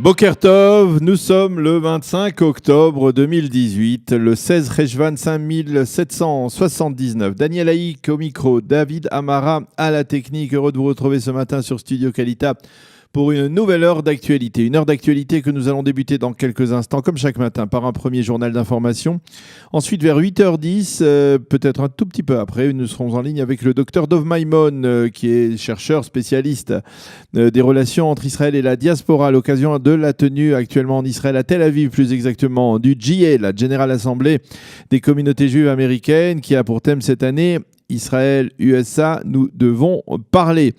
Boker Tov, nous sommes le 25 octobre 2018, le 16 Rejvan 5779. Daniel Haïk au micro, David Amara à la technique. Heureux de vous retrouver ce matin sur Studio Qualita pour une nouvelle heure d'actualité. Une heure d'actualité que nous allons débuter dans quelques instants, comme chaque matin, par un premier journal d'information. Ensuite, vers 8h10, peut-être un tout petit peu après, nous serons en ligne avec le docteur Dov Maimon, qui est chercheur spécialiste des relations entre Israël et la diaspora, à l'occasion de la tenue actuellement en Israël, à Tel Aviv plus exactement, du GA, la General Assembly des communautés juives américaines, qui a pour thème cette année Israël, USA, nous devons parler.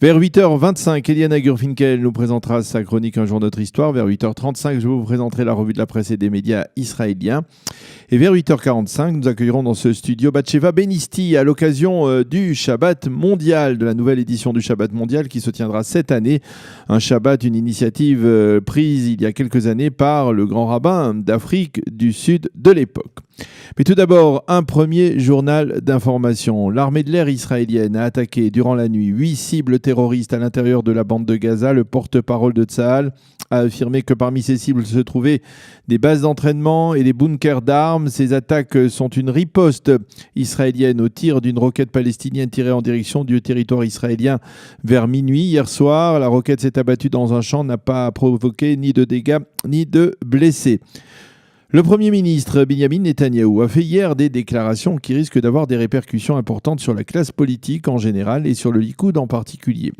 Vers 8h25, Eliana Gurfinkel nous présentera sa chronique Un jour notre histoire. Vers 8h35, je vous présenterai la revue de la presse et des médias israéliens. Et vers 8h45, nous accueillerons dans ce studio Batsheva Benisti à l'occasion du Shabbat mondial, de la nouvelle édition du Shabbat mondial qui se tiendra cette année. Un Shabbat, une initiative prise il y a quelques années par le grand rabbin d'Afrique du Sud de l'époque. Mais tout d'abord, un premier journal d'information. L'armée de l'air israélienne a attaqué durant la nuit 8 cibles terroristes à l'intérieur de la bande de Gaza. Le porte-parole de Tsahal a affirmé que parmi ces cibles se trouvaient des bases d'entraînement et des bunkers d'armes. Ces attaques sont une riposte israélienne au tir d'une roquette palestinienne tirée en direction du territoire israélien vers minuit. Hier soir, la roquette s'est abattue dans un champ, n'a pas provoqué ni de dégâts ni de blessés. Le Premier ministre Benjamin Netanyahou a fait hier des déclarations qui risquent d'avoir des répercussions importantes sur la classe politique en général et sur le Likoud en particulier.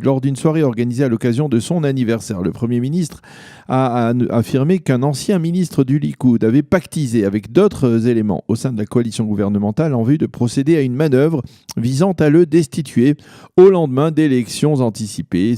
Lors d'une soirée organisée à l'occasion de son anniversaire, le Premier ministre a affirmé qu'un ancien ministre du Likoud avait pactisé avec d'autres éléments au sein de la coalition gouvernementale en vue de procéder à une manœuvre visant à le destituer au lendemain d'élections anticipées,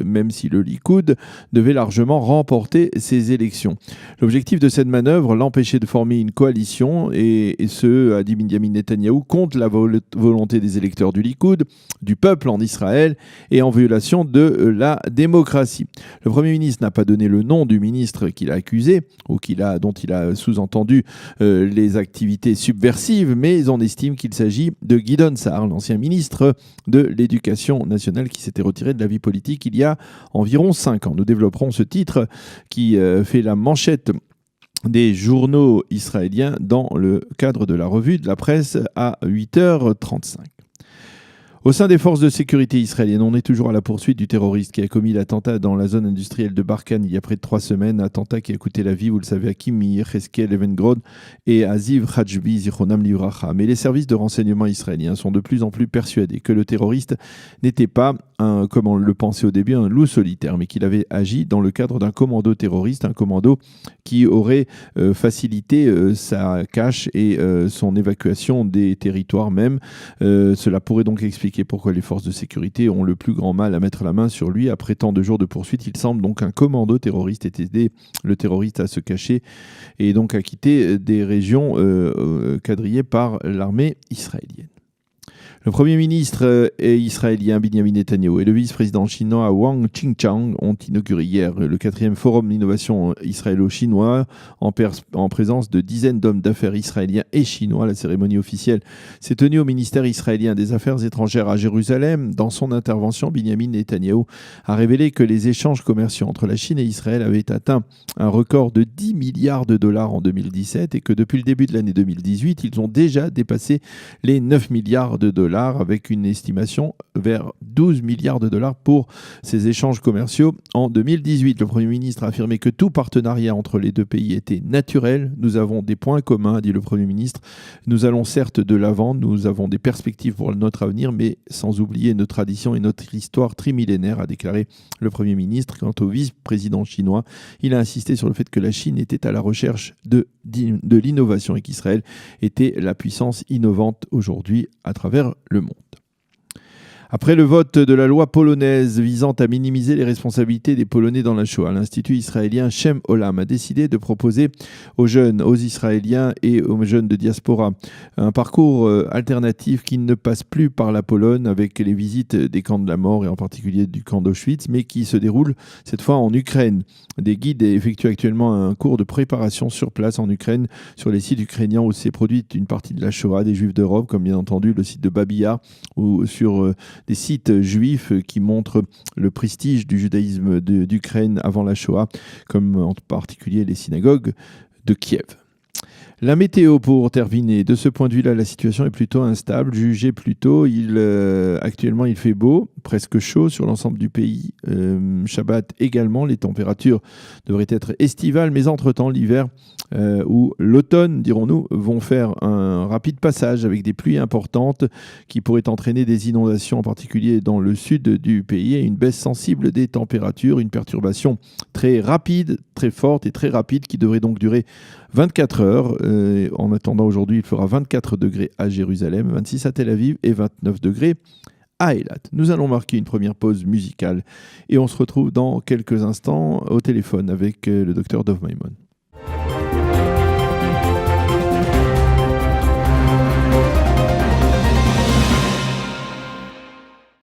même si le Likoud devait largement remporter ces élections. L'objectif de cette manœuvre l'empêchait de former une coalition et ce, a dit Benjamin Netanyahou, contre la volonté des électeurs du Likoud, du peuple en Israël et en violation de la démocratie. Le Premier ministre n'a pas donné le nom du ministre qu'il a accusé ou dont il a sous-entendu les activités subversives, mais on estime qu'il s'agit de Gideon Sa'ar, l'ancien ministre de l'Éducation nationale qui s'était retiré de la vie politique il y a environ 5 ans. Nous développerons ce titre qui fait la manchette des journaux israéliens dans le cadre de la revue de la presse à 8h35. Au sein des forces de sécurité israéliennes, on est toujours à la poursuite du terroriste qui a commis l'attentat dans la zone industrielle de Barkhane il y a près de 3 semaines. Attentat qui a coûté la vie, vous le savez, à Kim Yecheskel Evengrod et à Ziv Khajbi Zichronam Livracha. Mais les services de renseignement israéliens sont de plus en plus persuadés que le terroriste n'était pas, comme on le pensait au début, un loup solitaire, mais qu'il avait agi dans le cadre d'un commando terroriste, un commando qui aurait facilité sa cache et son évacuation des territoires même. Cela pourrait donc expliquer pourquoi les forces de sécurité ont le plus grand mal à mettre la main sur lui. Après tant de jours de poursuite, il semble donc qu'un commando terroriste ait aidé le terroriste à se cacher et donc à quitter des régions quadrillées par l'armée israélienne. Le Premier ministre israélien Benjamin Netanyahou et le vice-président chinois Wang Qingchang ont inauguré hier le 4e forum d'innovation israélo-chinois en présence de dizaines d'hommes d'affaires israéliens et chinois. La cérémonie officielle s'est tenue au ministère israélien des Affaires étrangères à Jérusalem. Dans son intervention, Benjamin Netanyahou a révélé que les échanges commerciaux entre la Chine et Israël avaient atteint un record de 10 milliards de dollars en 2017 et que depuis le début de l'année 2018, ils ont déjà dépassé les 9 milliards de dollars avec une estimation vers 12 milliards de dollars pour ces échanges commerciaux en 2018. Le Premier ministre a affirmé que tout partenariat entre les deux pays était naturel. Nous avons des points communs, a dit le Premier ministre. Nous allons certes de l'avant, nous avons des perspectives pour notre avenir, mais sans oublier nos traditions et notre histoire trimillénaire, a déclaré le Premier ministre. Quant au vice-président chinois, il a insisté sur le fait que la Chine était à la recherche de l'innovation et qu'Israël était la puissance innovante aujourd'hui à travers le monde. Après le vote de la loi polonaise visant à minimiser les responsabilités des Polonais dans la Shoah, l'Institut israélien Shem Olam a décidé de proposer aux jeunes, aux Israéliens et aux jeunes de diaspora un parcours alternatif qui ne passe plus par la Pologne avec les visites des camps de la mort et en particulier du camp d'Auschwitz, mais qui se déroule cette fois en Ukraine. Des guides effectuent actuellement un cours de préparation sur place en Ukraine, sur les sites ukrainiens où s'est produite une partie de la Shoah des Juifs d'Europe, comme bien entendu le site de Babi Yar ou sur des sites juifs qui montrent le prestige du judaïsme d'Ukraine avant la Shoah, comme en particulier les synagogues de Kiev. La météo pour terminer. De ce point de vue-là, la situation est plutôt instable. Jugez plutôt, actuellement il fait beau, presque chaud sur l'ensemble du pays. Shabbat également, les températures devraient être estivales, mais entre-temps, l'hiver ou l'automne, dirons-nous, vont faire un rapide passage avec des pluies importantes qui pourraient entraîner des inondations, en particulier dans le sud du pays, et une baisse sensible des températures, une perturbation très rapide, très forte et très rapide qui devrait donc durer 24 heures. En attendant, aujourd'hui, il fera 24 degrés à Jérusalem, 26 à Tel Aviv et 29 degrés à Eilat. Nous allons marquer une première pause musicale et on se retrouve dans quelques instants au téléphone avec le docteur Dov Maimon.